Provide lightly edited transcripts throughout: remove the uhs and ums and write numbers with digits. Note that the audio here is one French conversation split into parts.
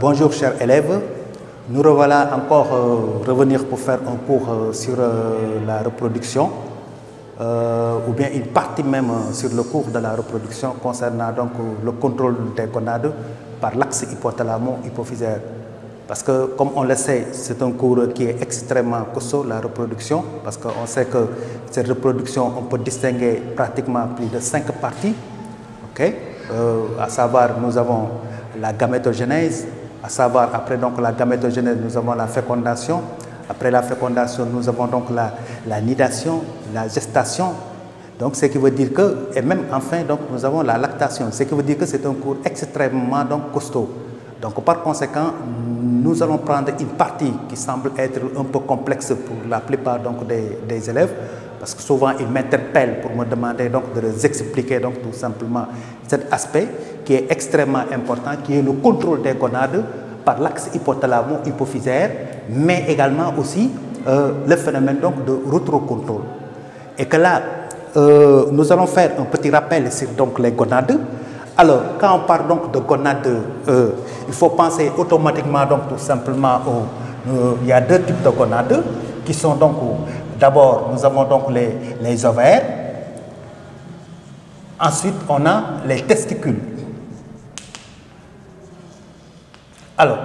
Bonjour chers élèves, nous revoilà encore revenir pour faire un cours sur la reproduction ou bien une partie même sur le cours de la reproduction concernant donc le contrôle des gonades par l'axe hypothalamo-hypophysaire. Parce que comme on le sait, c'est un cours qui est extrêmement costaud, la reproduction, parce qu'on sait que cette reproduction, on peut distinguer pratiquement plus de 5 parties, à savoir nous avons la gamétogenèse, à savoir après donc la gamétogenèse, nous avons la fécondation, après la fécondation, nous avons donc la nidation, la gestation, donc ce qui veut dire que, et même enfin donc nous avons la lactation, ce qui veut dire que c'est un cours extrêmement donc costaud. Donc par conséquent, nous allons prendre une partie qui semble être un peu complexe pour la plupart donc des élèves, parce que souvent ils m'interpellent pour me demander donc de les expliquer donc tout simplement cet aspect qui est extrêmement important, qui est le contrôle des gonades par l'axe hypothalamo-hypophysaire, mais également aussi le phénomène donc de rétrocontrôle. Et que là, nous allons faire un petit rappel sur donc les gonades. Alors, quand on parle donc de gonades, il faut penser automatiquement donc tout simplement il y a deux types de gonades qui sont donc, d'abord nous avons donc les ovaires, ensuite on a les testicules. Alors,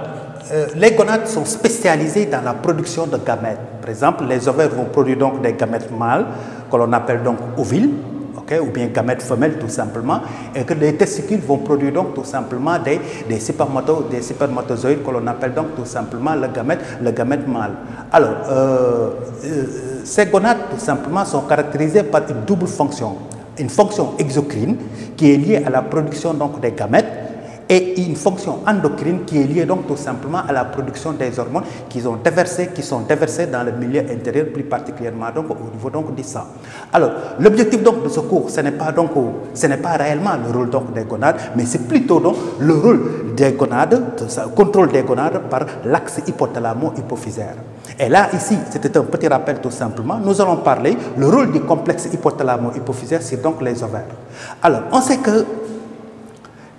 les gonades sont spécialisées dans la production de gamètes. Par exemple, les ovaires vont produire donc des gamètes mâles que l'on appelle donc ovules, ou bien gamètes femelles tout simplement, et que les testicules vont produire donc tout simplement des spermatozoïdes que l'on appelle donc tout simplement le gamète mâle. Alors, ces gonades tout simplement sont caractérisées par une double fonction. Une fonction exocrine qui est liée à la production donc des gamètes, et une fonction endocrine qui est liée donc tout simplement à la production des hormones qui sont déversées dans le milieu intérieur, plus particulièrement donc au niveau donc du sang. Alors, l'objectif donc de ce cours, ce n'est pas réellement le rôle donc des gonades, mais c'est plutôt donc le rôle des gonades, le contrôle des gonades par l'axe hypothalamo-hypophysaire. Et là, ici, c'était un petit rappel tout simplement. Nous allons parler le rôle du complexe hypothalamo-hypophysaire, c'est donc les ovaires. Alors, on sait que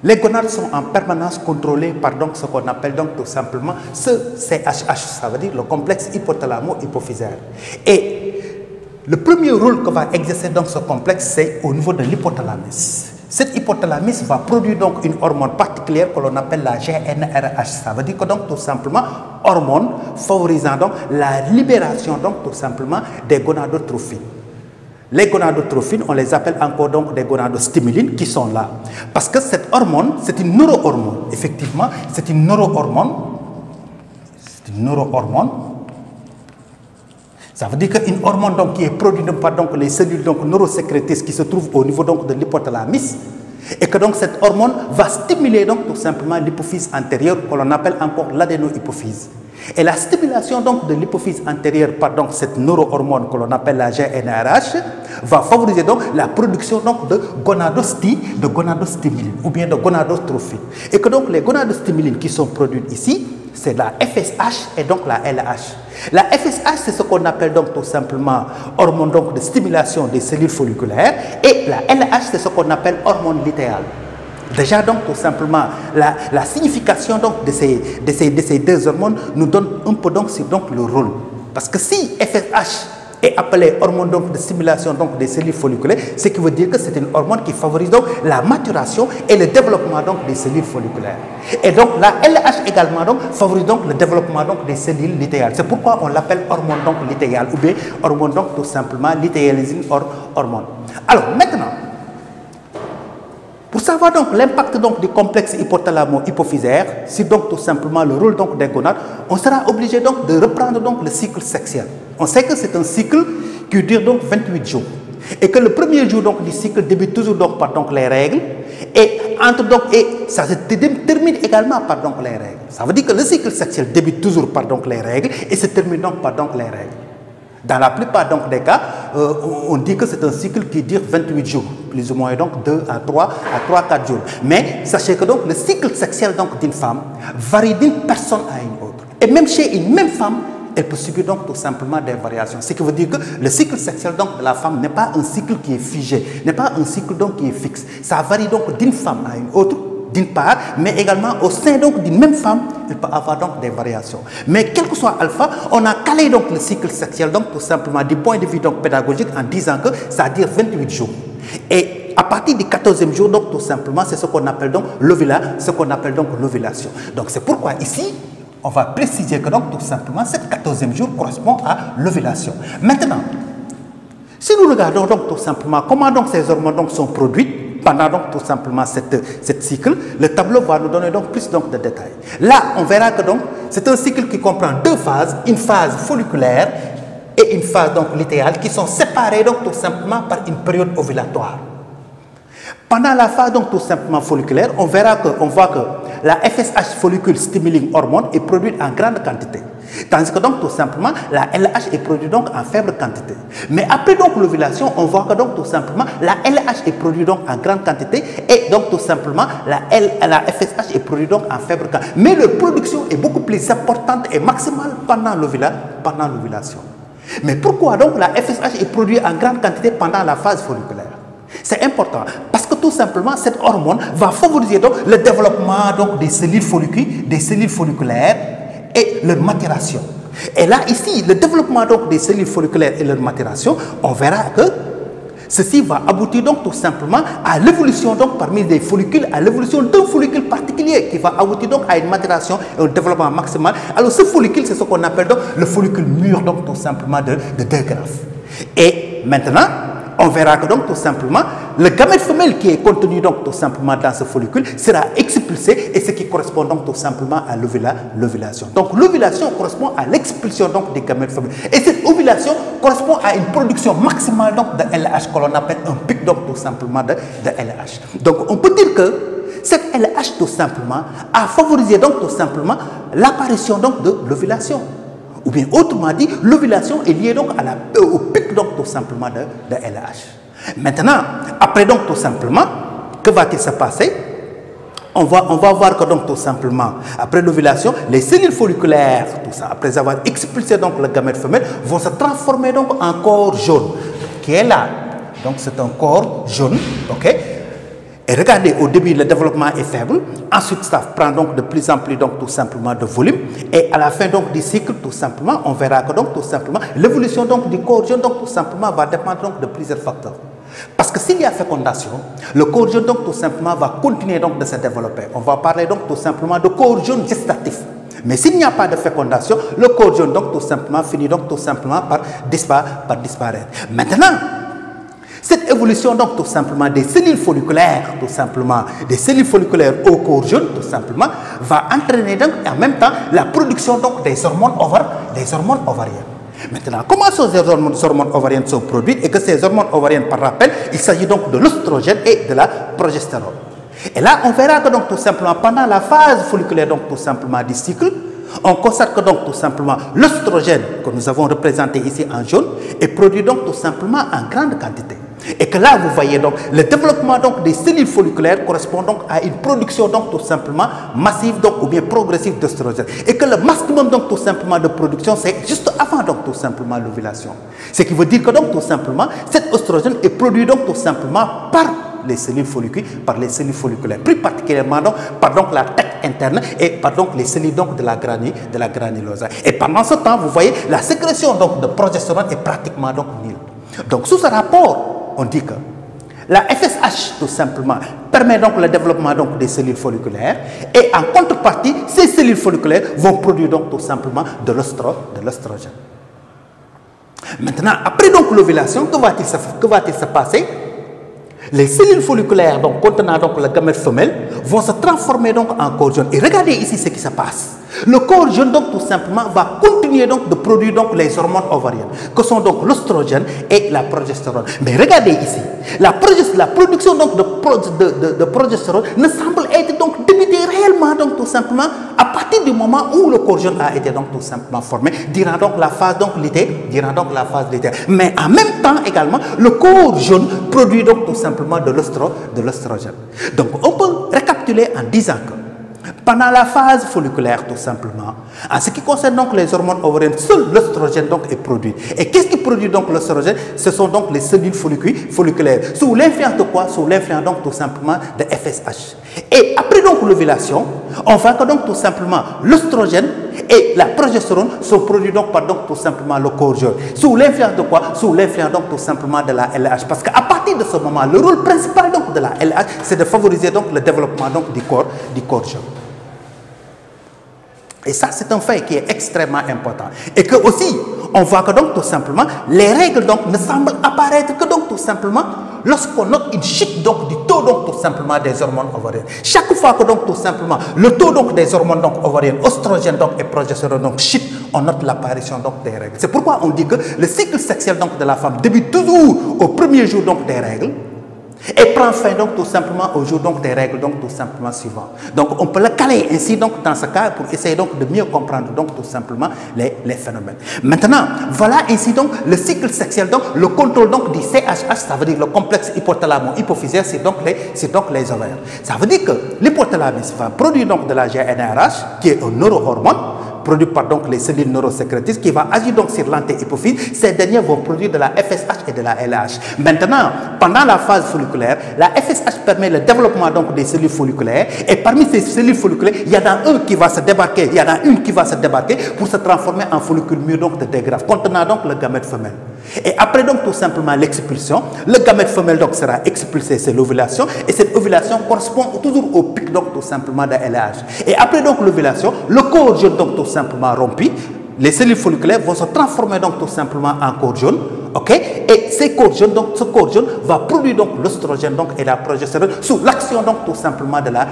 les gonades sont en permanence contrôlées par donc ce qu'on appelle donc tout simplement ce CHH, ça veut dire le complexe hypothalamo-hypophysaire. Et le premier rôle que va exercer donc ce complexe, c'est au niveau de l'hypothalamus. Cet hypothalamus va produire donc une hormone particulière que l'on appelle la GnRH. Ça veut dire que donc tout simplement hormone favorisant donc la libération donc tout simplement des gonadotrophines. Les gonadotrophines, on les appelle encore donc des gonadostimulines qui sont là. Parce que cette hormone, c'est une neurohormone. Effectivement, c'est une neurohormone. C'est une neurohormone. Ça veut dire qu'une hormone donc, qui est produite par donc, les cellules donc, neurosécrétrices qui se trouvent au niveau donc, de l'hypothalamus. Et que donc cette hormone va stimuler donc tout simplement l'hypophyse antérieure que l'on appelle encore l'adénohypophyse. Et la stimulation donc de l'hypophyse antérieure par donc cette neurohormone que l'on appelle la GnRH va favoriser donc la production donc de gonadostimulines ou bien de gonadotrophines. Et que donc les gonadostimulines qui sont produites ici, c'est la FSH et donc la LH. La FSH, c'est ce qu'on appelle donc tout simplement hormone donc de stimulation des cellules folliculaires, et la LH, c'est ce qu'on appelle hormone lutéale. Déjà donc tout simplement la signification donc de ces deux hormones nous donne un peu donc sur donc le rôle. Parce que si FSH est appelée hormone donc de stimulation donc des cellules folliculaires, ce qui veut dire que c'est une hormone qui favorise donc la maturation et le développement donc des cellules folliculaires. Et donc la LH également donc favorise donc le développement donc des cellules lutéales. C'est pourquoi on l'appelle hormone donc lutéale ou bien hormone donc tout simplement lutéalisine hormone. Alors maintenant, pour savoir donc l'impact donc du complexe hypothalamo-hypophysaire, c'est donc tout simplement le rôle donc des gonades, on sera obligé donc de reprendre donc le cycle sexuel. On sait que c'est un cycle qui dure donc 28 jours. Et que le premier jour donc du cycle débute toujours donc par donc les règles, et ça se termine également par donc les règles. Ça veut dire que le cycle sexuel débute toujours par donc les règles et se termine donc par donc les règles. Dans la plupart donc, des cas, on dit que c'est un cycle qui dure 28 jours, plus ou moins donc 2 à 3-4 jours. Mais sachez que donc, le cycle sexuel d'une femme varie d'une personne à une autre. Et même chez une même femme, elle peut subir donc tout simplement des variations. Ce qui veut dire que le cycle sexuel donc, de la femme n'est pas un cycle qui est figé, n'est pas un cycle donc qui est fixe. Ça varie donc d'une femme à une autre, d'une part, mais également au sein donc d'une même femme, il peut avoir donc des variations. Mais quel que soit alpha, on a calé donc le cycle sexuel donc tout simplement du point de vue donc pédagogique en disant que ça dure 28 jours. Et à partir du 14e jour, donc tout simplement, c'est ce qu'on appelle donc l'ovulation. Donc c'est pourquoi ici, on va préciser que donc tout simplement, cette 14e jour correspond à l'ovulation. Maintenant, si nous regardons donc tout simplement comment donc ces hormones donc sont produites pendant donc tout simplement cette cycle, le tableau va nous donner donc plus donc de détails. Là, on verra que donc c'est un cycle qui comprend deux phases, une phase folliculaire et une phase donc lutéale qui sont séparées donc tout simplement par une période ovulatoire. Pendant la phase donc tout simplement folliculaire, on voit que la FSH follicule stimulating hormone est produite en grande quantité. Tandis que donc tout simplement la LH est produite donc en faible quantité. Mais après donc l'ovulation, on voit que donc tout simplement la LH est produite donc en grande quantité et donc tout simplement la FSH est produite donc en faible quantité. Mais leur production est beaucoup plus importante et maximale pendant l'ovulation. Mais pourquoi donc la FSH est produite en grande quantité pendant la phase folliculaire? C'est important parce que tout simplement cette hormone va favoriser donc le développement donc des cellules folliculaires et leur maturation. Et là ici, le développement donc des cellules folliculaires et leur maturation, on verra que ceci va aboutir donc tout simplement à l'évolution donc parmi des follicules, à l'évolution d'un follicule particulier qui va aboutir donc à une maturation et un développement maximal. Alors ce follicule, c'est ce qu'on appelle donc le follicule mûr donc tout simplement de De Graaf. Et maintenant, on verra que donc tout simplement le gamète femelle qui est contenu donc tout simplement dans ce follicule sera expulsé et ce qui correspond donc tout simplement à l'ovulation. Donc l'ovulation correspond à l'expulsion donc des gamètes femelles et cette ovulation correspond à une production maximale donc de LH que l'on appelle un pic donc tout simplement de LH. Donc on peut dire que cette LH tout simplement a favorisé donc tout simplement l'apparition donc de l'ovulation. Ou bien autrement dit, l'ovulation est liée donc au pic donc tout simplement de LH. Maintenant, après donc tout simplement, que va-t-il se passer? On va voir que donc tout simplement, après l'ovulation, les cellules folliculaires, tout ça, après avoir expulsé donc le gamète femelle, vont se transformer donc en corps jaune, qui est là. Donc c'est un corps jaune, ok? Et regardez, au début, le développement est faible. Ensuite, ça prend donc de plus en plus donc tout simplement de volume. Et à la fin donc du cycle, tout simplement, on verra que donc tout simplement, l'évolution donc du corps jaune donc tout simplement va dépendre donc de plusieurs facteurs. Parce que s'il y a fécondation, le corps jaune donc tout simplement va continuer donc de se développer. On va parler donc tout simplement de corps jaune gestatif. Mais s'il n'y a pas de fécondation, le corps jaune donc tout simplement finit donc tout simplement par disparaître. Maintenant, cette évolution donc tout simplement des cellules folliculaires, tout simplement des cellules folliculaires au corps jaune, tout simplement, va entraîner donc en même temps la production donc des hormones ovariennes. Maintenant, comment ces hormones ovariennes sont produites et que ces hormones ovariennes, par rappel, il s'agit donc de l'œstrogène et de la progestérone. Et là, on verra que donc tout simplement pendant la phase folliculaire donc tout simplement du cycle, on constate que donc tout simplement l'œstrogène que nous avons représenté ici en jaune est produit donc tout simplement en grande quantité. Et que là, vous voyez donc le développement donc des cellules folliculaires correspond donc à une production donc tout simplement massive donc ou bien progressive d'œstrogène. Et que le maximum donc tout simplement de production c'est juste avant donc tout simplement l'ovulation. Ce qui veut dire que donc tout simplement cet œstrogène est produit donc tout simplement par les cellules folliculaires, plus particulièrement donc, par donc la tête interne et par donc les cellules donc de la granulose. Et pendant ce temps, vous voyez, la sécrétion donc de progestérone est pratiquement donc nulle. Donc sous ce rapport, on dit que la FSH tout simplement permet donc le développement donc des cellules folliculaires et en contrepartie, ces cellules folliculaires vont produire donc tout simplement de l'œstrogène. Maintenant, après donc l'ovulation, que va-t-il se passer? Les cellules folliculaires donc, contenant donc la gamète femelle vont se transformer donc en corps jaune. Et regardez ici ce qui se passe. Le corps jaune donc tout simplement va continuer donc de produire donc les hormones ovariennes, que sont donc l'œstrogène et la progestérone. Mais regardez ici, la production donc de progestérone ne semble être donc débutée réellement donc tout simplement à partir du moment où le corps jaune a été donc tout simplement formé durant donc la phase donc lutéale. Mais en même temps également, le corps jaune produit donc tout simplement de l'œstrogène. Donc on peut récapituler en disant que Pendant la phase folliculaire, tout simplement, en ce qui concerne donc les hormones ovariennes, seul l'œstrogène donc est produit. Et qu'est-ce qui produit donc l'œstrogène? Ce sont donc les cellules folliculaires. Sous l'influence de quoi? Sous l'influence donc tout simplement de FSH. Et après donc l'ovulation, on voit que donc tout simplement l'œstrogène et la progestérone sont produits donc par donc tout simplement le corps jaune. Sous l'influence de quoi? Sous l'influence donc tout simplement de la LH. Parce qu'à partir de ce moment, le rôle principal donc de la LH, c'est de favoriser donc le développement donc du corps jaune. Et ça, c'est un fait qui est extrêmement important. Et que aussi, on voit que donc tout simplement, les règles donc ne semblent apparaître que donc tout simplement lorsqu'on note une chute donc du taux donc tout simplement des hormones ovariennes. Chaque fois que donc tout simplement le taux donc des hormones donc ovariennes, oestrogène donc et progestérone donc chute, on note l'apparition donc des règles. C'est pourquoi on dit que le cycle sexuel donc de la femme débute toujours au premier jour donc des règles et prend fin donc tout simplement au jour donc des règles donc tout simplement suivant. Donc on peut le caler ainsi donc dans ce cas pour essayer donc de mieux comprendre donc tout simplement les phénomènes. Maintenant, voilà ainsi donc le cycle sexuel donc le contrôle donc du CHH, ça veut dire le complexe hypothalamo-hypophysaire, c'est donc les ovaires. Ça veut dire que l'hypothalamus va produire donc de la GnRH qui est un neurohormone produit par donc les cellules neurosécrétrices qui va agir donc sur l'antéhypophyse. Ces derniers vont produire de la FSH et de la LH. Maintenant, pendant la phase folliculaire, la FSH permet le développement donc des cellules folliculaires et parmi ces cellules folliculaires, il y en a une qui va se débarquer, pour se transformer en follicule mûr donc de dégraphe, contenant donc le gamète femelle. Et après donc tout simplement l'expulsion, le gamète femelle donc sera expulsé, c'est l'ovulation, et cette ovulation correspond toujours au pic donc tout simplement de LH. Et après donc l'ovulation, le corps jaune donc tout simplement rompu, les cellules folliculaires vont se transformer donc tout simplement en corps jaune, ok? Et ces corps jaunes, donc ce corps jaune va produire donc l'œstrogène donc et la progestérone sous l'action donc tout simplement de la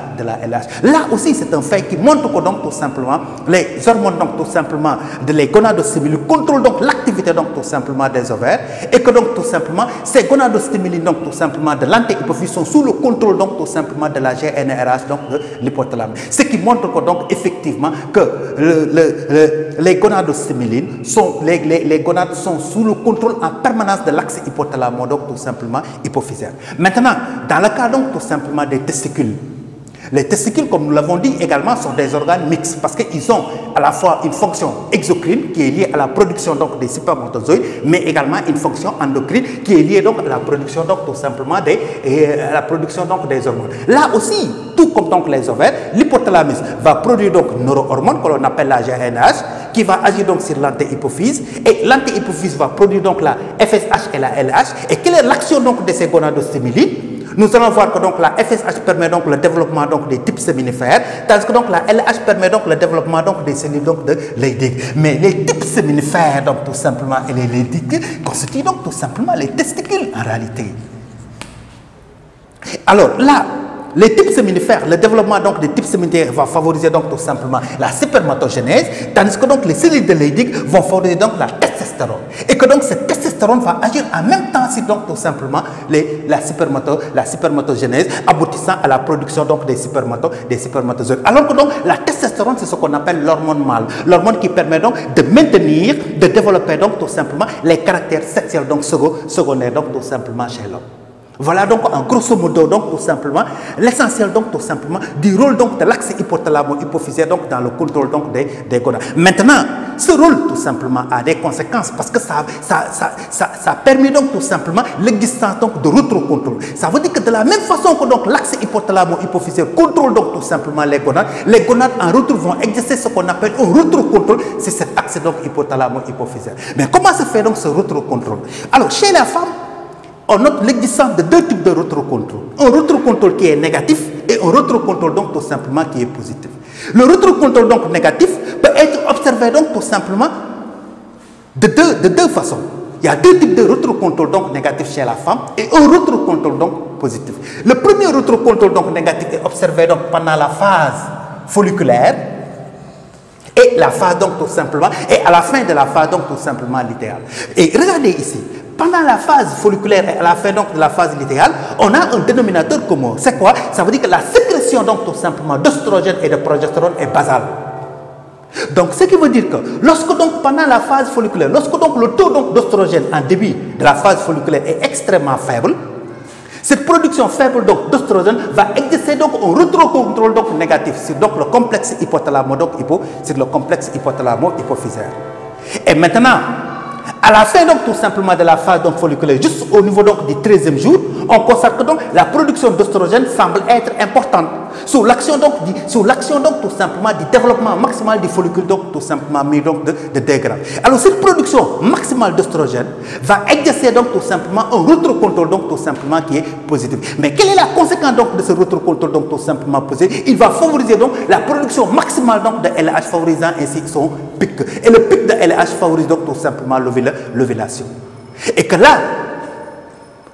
LH. Là aussi c'est un fait qui montre que donc tout simplement les hormones donc tout simplement de les gonadostimulines contrôlent donc l'activité donc tout simplement des ovaires et que donc tout simplement ces gonadostimulines donc tout simplement de l'antéhypophyse sont sous le contrôle donc tout simplement de la GnRH donc de l'hypothalamus. Ce qui montre que donc effectivement que les gonadostimulines sont les gonades sont sous le contrôle en permanence de l'axe hypothalamo donc tout simplement hypophysaire. Maintenant, dans le cas donc tout simplement des testicules, les testicules, comme nous l'avons dit également, sont des organes mixtes parce qu'ils ont à la fois une fonction exocrine qui est liée à la production donc des spermatozoïdes, mais également une fonction endocrine qui est liée donc à la production donc tout simplement des hormones. Là aussi, tout comme donc les ovaires, l'hypothalamus va produire donc une neurohormone que l'on appelle la GnRH qui va agir donc sur l'antéhypophyse et l'antéhypophyse va produire donc la FSH et la LH. Et quelle est l'action donc de ces gonadostimulines? Nous allons voir que donc la FSH permet donc le développement donc des types séminifères, tandis que donc la LH permet donc le développement donc des cellules donc de Leydig. Mais les types séminifères donc tout simplement et les Leydig constituent donc tout simplement les testicules en réalité. Alors là, les types séminifères, le développement donc des types séminifères va favoriser donc tout simplement la spermatogénèse, tandis que donc les cellules de Leydig vont favoriser donc la testostérone. Et que donc cette testostérone va agir en même temps sur donc tout simplement la spermatogénèse, aboutissant à la production donc des spermatozoïdes. Alors que donc la testostérone, c'est ce qu'on appelle l'hormone mâle, l'hormone qui permet donc de maintenir, de développer donc tout simplement les caractères sexuels donc secondaires donc tout simplement chez l'homme. Voilà donc en grosso modo donc tout simplement l'essentiel donc tout simplement du rôle donc de l'axe hypothalamo-hypophysaire donc dans le contrôle donc des gonades. Maintenant, ce rôle tout simplement a des conséquences parce que ça permet donc tout simplement l'existence donc de rétrocontrôle. Ça veut dire que de la même façon que donc l'axe hypothalamo-hypophysaire contrôle donc tout simplement les gonades en retour vont exercer ce qu'on appelle un rétrocontrôle, c'est cet axe donc hypothalamo-hypophysaire. Mais comment se fait donc ce rétrocontrôle? Alors chez la femme, on note l'existence de deux types de rétrocontrôle. Un rétrocontrôle qui est négatif et un rétrocontrôle donc tout simplement qui est positif. Le rétrocontrôle donc négatif peut être observé donc tout simplement de deux façons. Il y a deux types de rétrocontrôle donc négatif chez la femme et un rétrocontrôle donc positif. Le premier rétrocontrôle donc négatif est observé donc pendant la phase folliculaire et la phase donc tout simplement et à la fin de la phase donc tout simplement lutéale. Et regardez ici. Pendant la phase folliculaire et à la fin donc de la phase lutéale, on a un dénominateur commun. C'est quoi? Ça veut dire que la sécrétion donc tout simplement d'œstrogène et de progestérone est basale. Donc ce qui veut dire que lorsque donc pendant la phase folliculaire, lorsque donc le taux d'œstrogène en début de la phase folliculaire est extrêmement faible, Cette production faible d'oestrogène va exercer donc un rétrocontrôle donc négatif sur donc le complexe hypothalamo donc sur le complexe hypothalamo-hypophysaire. Et maintenant, à la fin donc tout simplement de la phase donc folliculaire, juste au niveau donc du 13e jour, on constate que donc la production d'oestrogène semble être importante sous l'action donc tout simplement du développement maximal du follicule donc tout simplement mis donc de dégradé. Alors cette production maximale d'oestrogène va exercer donc tout simplement un rétrocontrôle donc tout simplement qui est positif. Mais quelle est la conséquence donc de ce rétrocontrôle donc tout simplement positif? Il va favoriser donc la production maximale donc de LH, favorisant ainsi son pic. Et le pic de LH favorise donc tout simplement l'ovulation. Et que là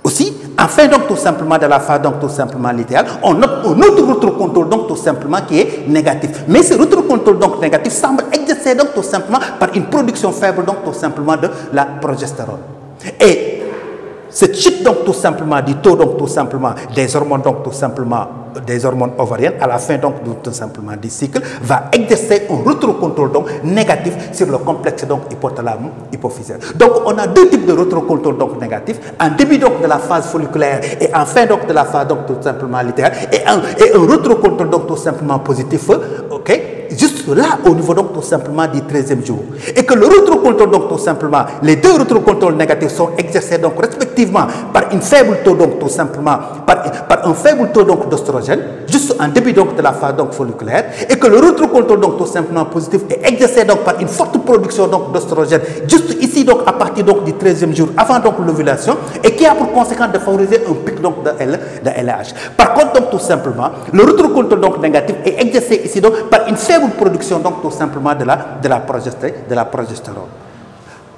aussi, enfin donc tout simplement de la phase donc tout simplement littéral, on note un autre rétrocontrôle donc tout simplement qui est négatif. Mais ce rétrocontrôle donc négatif semble exercer donc tout simplement par une production faible donc tout simplement de la progestérone. Et cette chute donc tout simplement du taux donc tout simplement des hormones donc tout simplement des hormones ovariennes à la fin donc tout simplement du cycle va exercer un rétrocontrôle donc négatif sur le complexe donc hypothalamo-hypophysaire. Donc on a deux types de rétrocontrôle donc négatif, en début donc de la phase folliculaire et en fin donc de la phase donc tout simplement littéraire, et un rétrocontrôle donc tout simplement positif, ok, juste là au niveau donc tout simplement du 13e jour. Et que le rétrocontrôle donc tout simplement, les deux rétrocontrôles négatifs sont exercés donc respectivement par une faible taux donc tout simplement par un faible taux donc d'oestrogène juste en début donc de la phase donc folliculaire, et que le rétrocontrôle donc tout simplement positif est exercé donc par une forte production donc d'oestrogène juste ici donc à partir donc du 13e jour avant donc l'ovulation, et qui a pour conséquence de favoriser un pic donc de LH. Par contre donc tout simplement le rétrocontrôle donc négatif est exercé ici donc par une faible production donc tout simplement de la progestérone.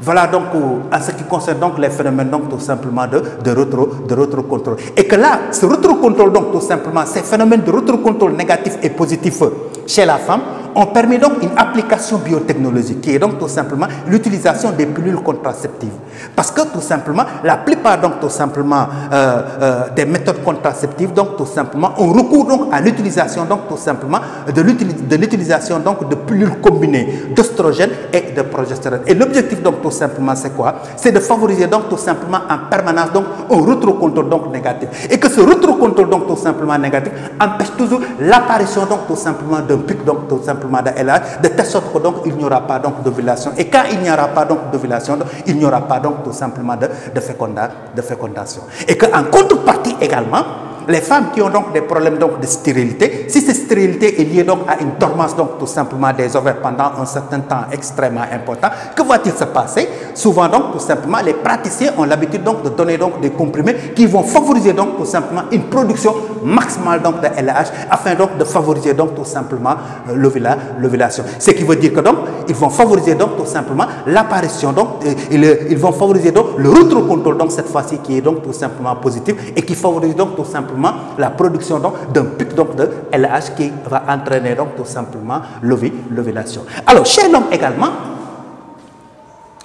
Voilà donc en ce qui concerne donc les phénomènes donc tout simplement de rétrocontrôle. Et que là, ce rétrocontrôle donc tout simplement, ces phénomènes de rétrocontrôle négatif et positif chez la femme ont permis donc une application biotechnologique qui est donc tout simplement l'utilisation des pilules contraceptives. Parce que tout simplement, la plupart donc tout simplement des méthodes contraceptives donc tout simplement ont recours donc à l'utilisation donc tout simplement de l'utilisation donc de pilules combinées d'oestrogène et de progestérone. Et l'objectif donc tout simplement c'est quoi? C'est de favoriser donc tout simplement en permanence donc un rétrocontrôle donc négatif. Et que ce rétrocontrôle donc tout simplement négatif empêche toujours l'apparition donc tout simplement d'un pic donc tout simplement de LH, de telle sorte que donc il n'y aura pas donc d'ovulation. Et quand il n'y aura pas donc d'ovulation, il n'y aura pas donc tout simplement de fécondation. Et qu'en contrepartie également, les femmes qui ont donc des problèmes donc de stérilité, si cette stérilité est liée donc à une dormance donc tout simplement des ovaires pendant un certain temps extrêmement important, que va-t-il se passer? Souvent donc tout simplement les praticiens ont l'habitude donc de donner donc des comprimés qui vont favoriser donc tout simplement une production maximale donc de LH afin donc de favoriser donc tout simplement l'ovulation. Ce qui veut dire que donc ils vont favoriser donc tout simplement l'apparition donc ils vont favoriser donc le rétrocontrôle donc cette fois-ci qui est donc tout simplement positif et qui favorise donc tout simplement la production d'un pic donc de LH qui va entraîner donc tout simplement l'ovulation. Alors chez l'homme également,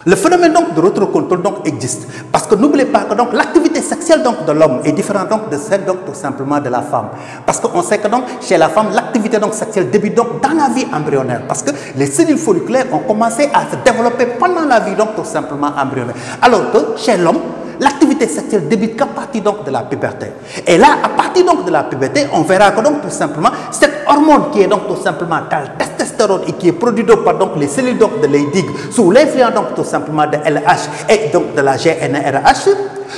le phénomène donc de rétrocontrôle donc existe, parce que n'oubliez pas que donc l'activité sexuelle donc de l'homme est différente donc de celle donc tout simplement de la femme, parce qu'on sait que donc chez la femme l'activité donc sexuelle débute donc dans la vie embryonnaire, parce que les cellules folliculaires ont commencé à se développer pendant la vie donc tout simplement embryonnaire, alors que chez l'homme l'activité sexuelle débute qu'à partir donc de la puberté. Et là, à partir donc de la puberté, on verra que donc tout simplement cette hormone qui est donc tout simplement la testostérone et qui est produite donc par donc les cellules donc de Leydig sous l'influence donc tout simplement de LH et donc de la GnRH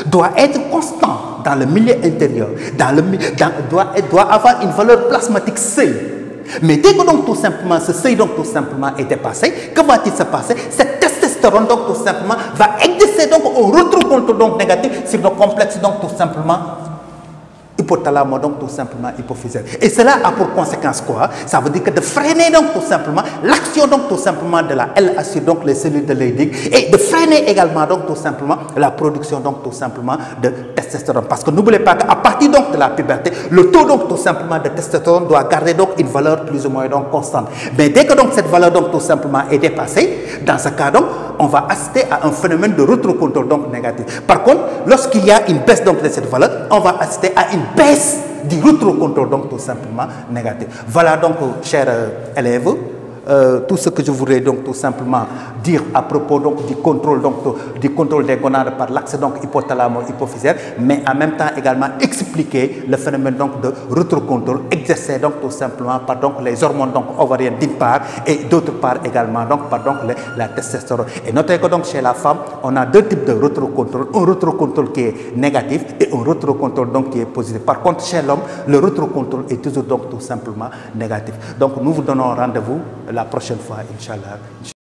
doit être constant dans le milieu intérieur, doit avoir une valeur plasmatique seuil. Mais dès que donc tout simplement ce seuil donc tout simplement est dépassé, que va-t-il se passer? Cette testostérone donc tout simplement va exercer donc un rétrocontrôle donc négatif sur le complexe donc tout simplement hypothalamo donc tout simplement hypophysaire. Et cela a pour conséquence quoi? Ça veut dire que de freiner donc tout simplement l'action donc tout simplement de la LH sur donc les cellules de Leydig et de freiner également donc tout simplement la production donc tout simplement de testostérone. Parce que n'oubliez pas qu'à partir donc de la puberté, le taux donc tout simplement de testostérone doit garder donc une valeur plus ou moins donc constante. Mais dès que donc cette valeur donc tout simplement est dépassée, dans ce cas donc on va assister à un phénomène de rétrocontrôle donc négatif. Par contre, lorsqu'il y a une baisse donc de cette valeur, on va assister à une baisse du rétrocontrôle donc tout simplement négatif. Voilà donc chers élèves, tout ce que je voudrais donc tout simplement dire à propos donc du contrôle des gonades par l'axe donc hypothalamo-hypophysaire, mais en même temps également expliquer le phénomène donc de rétrocontrôle exercé donc tout simplement par donc les hormones donc ovariennes d'une part et d'autre part également donc par donc la testostérone. Et notez que donc chez la femme, on a deux types de rétrocontrôle, un rétrocontrôle qui est négatif et un rétrocontrôle donc qui est positif. Par contre, chez l'homme, le rétrocontrôle est toujours donc tout simplement négatif. Donc nous vous donnons rendez-vous la prochaine fois, Inch'Allah.